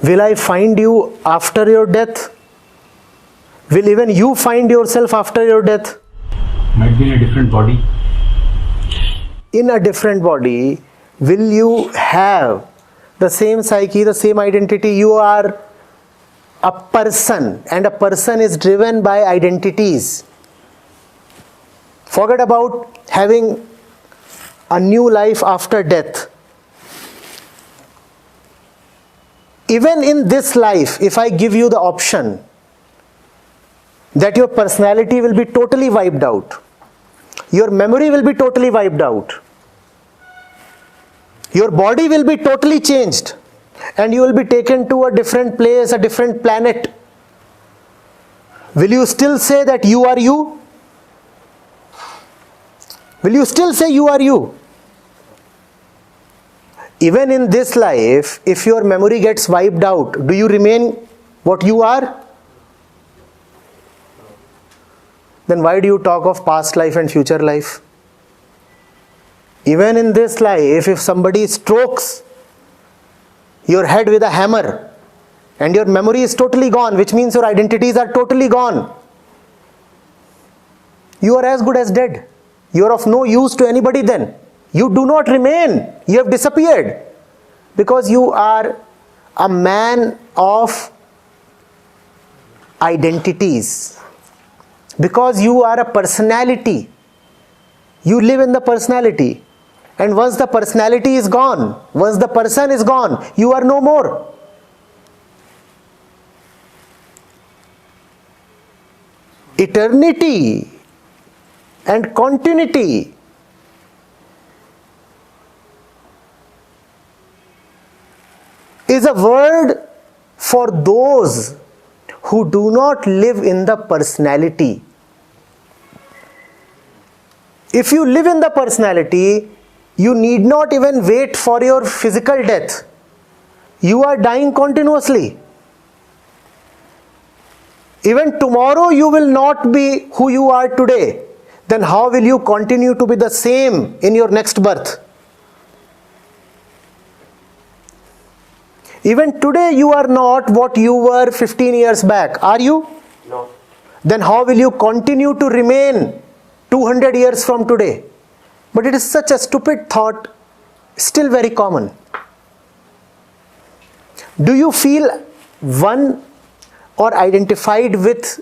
Will I find you after your death? Will even you find yourself after your death? Might be in a different body. In a different body, will you have the same psyche, the same identity? You are a person, and a person is driven by identities. Forget about having a new life after death. Even in this life, if I give you the option that your personality will be totally wiped out, your memory will be totally wiped out, your body will be totally changed, and you will be taken to a different place, a different planet, will you still say that you are you? Will you still say you are you? Even in this life, if your memory gets wiped out, do you remain what you are? Then why do you talk of past life and future life? Even in this life, if somebody strokes your head with a hammer and your memory is totally gone, which means your identities are totally gone, you are as good as dead. You are of no use to anybody then. You do not remain. You have disappeared. Because you are a man of identities. Because you are a personality. You live in the personality. And once the personality is gone, once the person is gone, you are no more. Eternity and continuity is a word for those who do not live in the personality. If you live in the personality, you need not even wait for your physical death. You are dying continuously. Even tomorrow you will not be who you are today. Then how will you continue to be the same in your next birth? Even today you are not what you were 15 years back. Are you? No. Then how will you continue to remain 200 years from today? But it is such a stupid thought, still very common. Do you feel one or identified with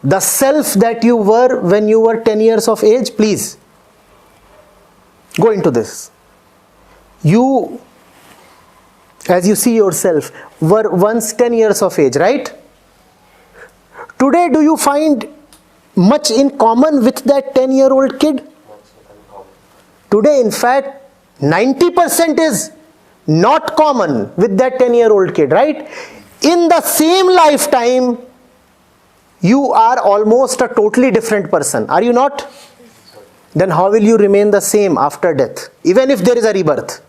the self that you were when you were 10 years of age? Please go into this. You, as you see yourself, were once 10 years of age, right? Today, do you find much in common with that 10-year-old kid? Today, in fact, 90% is not common with that 10-year-old kid, right? In the same lifetime, you are almost a totally different person. Are you not? Then how will you remain the same after death, even if there is a rebirth?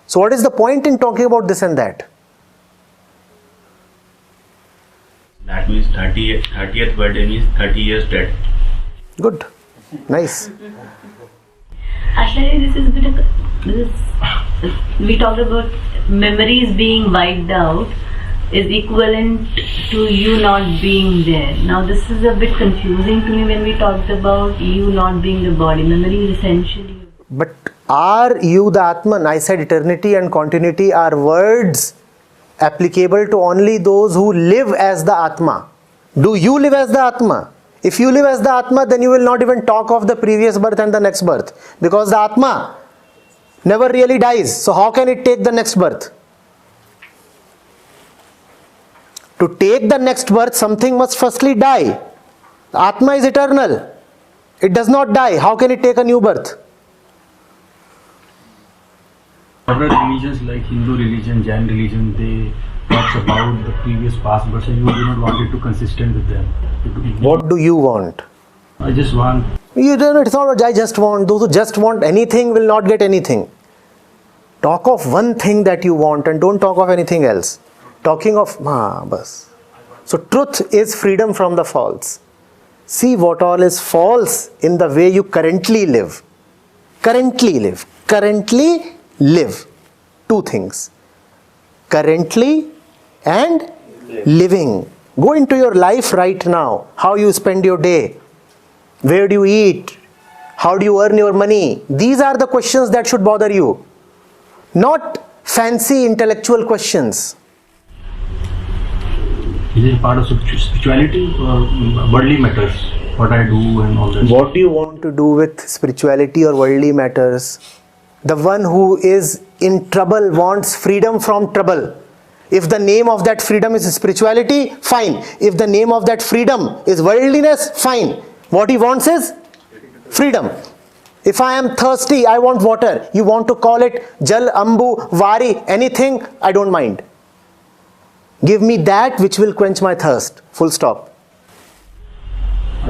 So what is the point in talking about this and that? That means 30th birthday means 30 years dead. Good. Nice. Actually, this is a bit of we talked about memories being wiped out is equivalent to you not being there. Now this is a bit confusing to me when we talked about you not being the body. Memory is essentially... But are you the Atman? I said eternity and continuity are words applicable to only those who live as the Atma. Do you live as the Atma? If you live as the Atma, then you will not even talk of the previous birth and the next birth. Because the Atma never really dies. So how can it take the next birth? To take the next birth, something must firstly die. The Atma is eternal. It does not die. How can it take a new birth? Other religions like Hindu religion, Jain religion, they talk about the previous past, but you do not want it to consistent with them. What do you want? I just want... You don't, it's not what I just want. Those who just want anything will not get anything. Talk of one thing that you want and don't talk of anything else. Talking of bas. So truth is freedom from the false. See what all is false in the way you currently live. Currently live. Currently live. Two things. currently and living. Go into your life right now. How you spend your day. Where do you eat? How do you earn your money? These are the questions that should bother you. Not fancy intellectual questions. Is it part of spirituality or worldly matters? What I do and all that? What do you want to do with spirituality or worldly matters? The one who is in trouble wants freedom from trouble. If the name of that freedom is spirituality, fine. If the name of that freedom is worldliness, fine. What he wants is freedom. If I am thirsty, I want water. You want to call it Jal, Ambu, Vari, anything, I don't mind. Give me that which will quench my thirst. Full stop.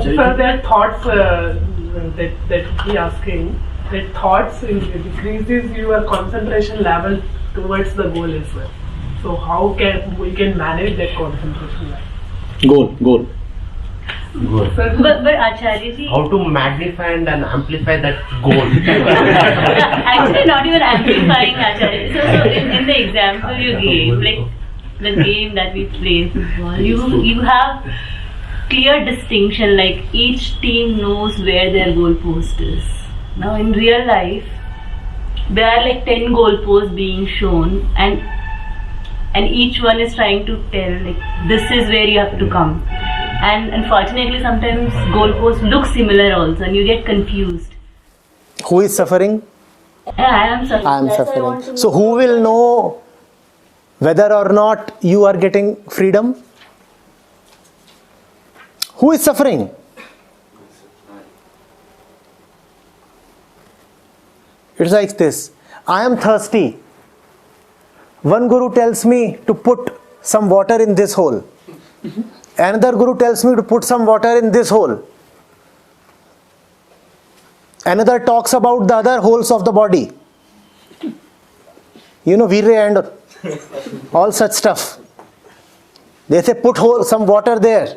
Sir, there are thoughts that he asking. That thoughts decreases your concentration level towards the goal as well. So how can we manage that concentration level? Goal. Sir, But Acharya ji, How to magnify and amplify that goal? actually not even amplifying Acharya. So in the example you gave, like the game that we play football, you have clear distinction, like each team knows where their goal post is. Now in real life, there are like 10 goal posts being shown, and each one is trying to tell like this is where you have to come. And unfortunately, sometimes goal posts look similar also, and you get confused. Who is suffering? Yeah, I am suffering. I am suffering. So who will know whether or not you are getting freedom? Who is suffering? It's like this. I am thirsty. One guru tells me to put some water in this hole. Another guru tells me to put some water in this hole. Another talks about the other holes of the body. You know, Virya and all such stuff. They say put some water there.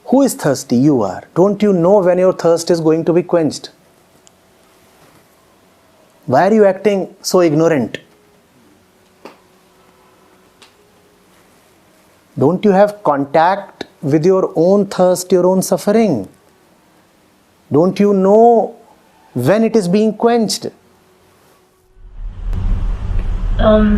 Who is thirsty? You are. Don't you know when your thirst is going to be quenched? Why are you acting so ignorant? Don't you have contact with your own thirst, your own suffering? Don't you know when it is being quenched? So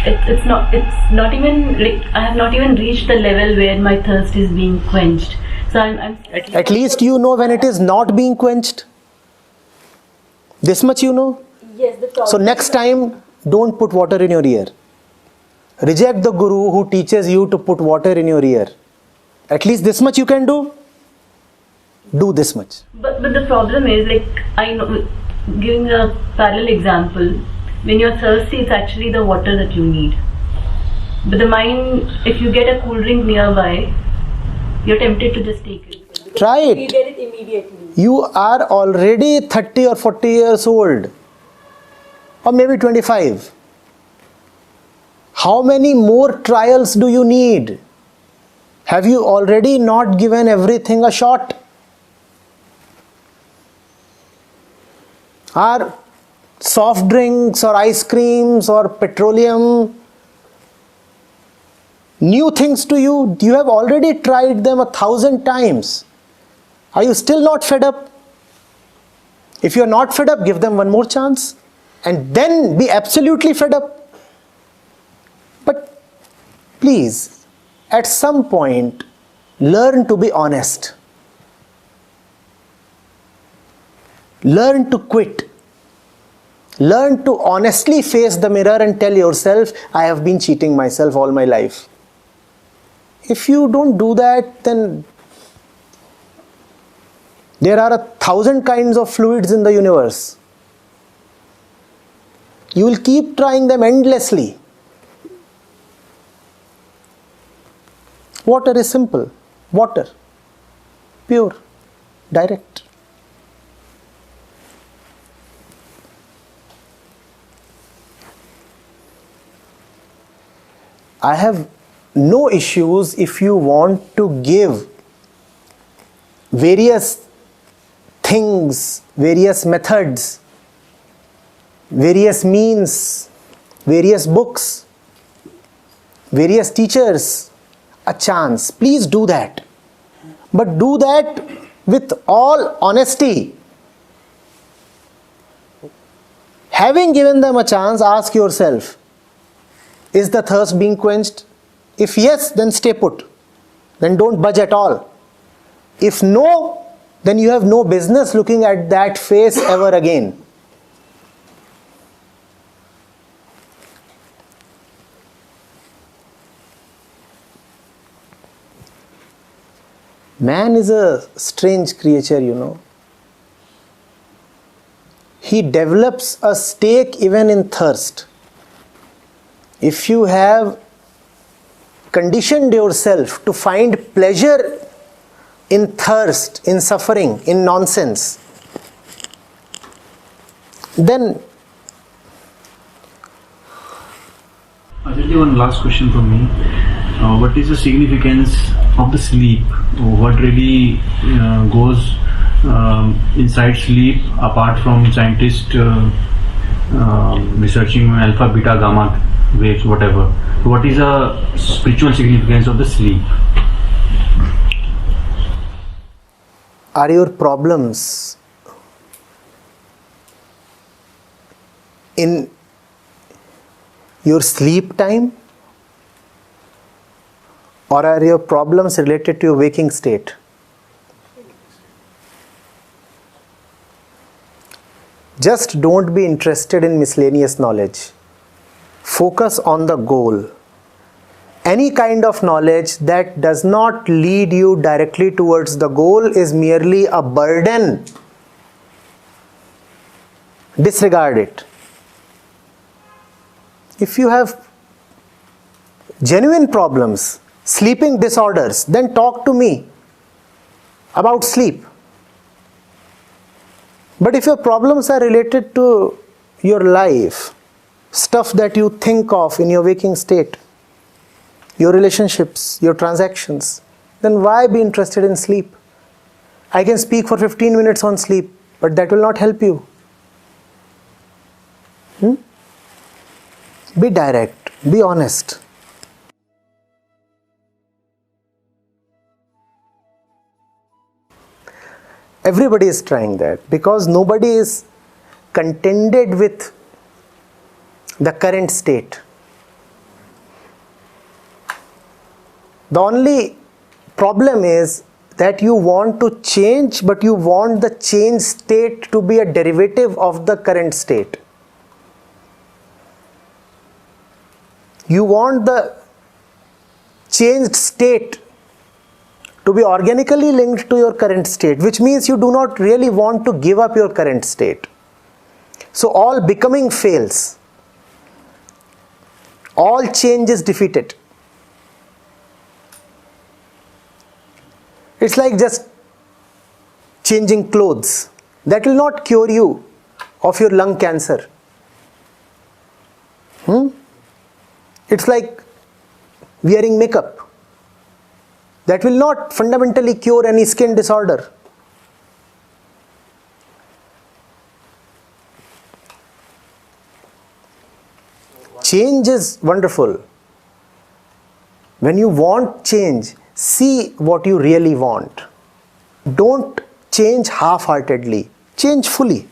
it's not even like I have not even reached the level where my thirst is being quenched. So I'm At least you know when it is not being quenched. This much you know. Yes, the problem. So next time, don't put water in your ear. Reject the guru who teaches you to put water in your ear. At least this much you can do. Do this much. But the problem is, like, I know, giving a parallel example, when you're thirsty, it's actually the water that you need. But the mind, if you get a cool drink nearby, you're tempted to just take it. Try We it. get it immediately. You are already 30 or 40 years old. Or maybe 25. How many more trials do you need? Have you already not given everything a shot? Are soft drinks or ice creams or petroleum new things to you? You have already tried them 1,000 times. Are you still not fed up? If you are not fed up, give them one more chance. And then be absolutely fed up. But please, at some point, learn to be honest. Learn to quit. Learn to honestly face the mirror and tell yourself, I have been cheating myself all my life. If you don't do that, then there are 1,000 kinds of fluids in the universe. You will keep trying them endlessly. Water is simple. Water. Pure. Direct. I have no issues if you want to give various things, various methods, various means, various books, various teachers a chance. Please do that. But do that with all honesty. Having given them a chance, ask yourself, is the thirst being quenched? If yes, then stay put. Then don't budge at all. If no, then you have no business looking at that face ever again. Man is a strange creature, you know. He develops a stake even in thirst. If you have conditioned yourself to find pleasure in thirst, in suffering, in nonsense, then Acharya, one last question from me. What is the significance of the sleep? What really goes inside sleep apart from scientists researching alpha, beta, gamma waves, whatever? What is the spiritual significance of the sleep? are your problems in your sleep time, or are your problems related to your waking state? Just don't be interested in miscellaneous knowledge. Focus on the goal. Any kind of knowledge that does not lead you directly towards the goal is merely a burden. Disregard it. If you have genuine problems, sleeping disorders, then talk to me about sleep. But if your problems are related to your life, stuff that you think of in your waking state, your relationships, your transactions, then why be interested in sleep? I can speak for 15 minutes on sleep, but that will not help you. Be direct, be honest. Everybody is trying that because nobody is contented with the current state. The only problem is that you want to change, but you want the changed state to be a derivative of the current state. You want the changed state to be organically linked to your current state, which means you do not really want to give up your current state. So all becoming fails. All change is defeated. It's like just changing clothes. That will not cure you of your lung cancer. It's like wearing makeup. That will not fundamentally cure any skin disorder. Change is wonderful. When you want change, see what you really want. Don't change half-heartedly. Change fully.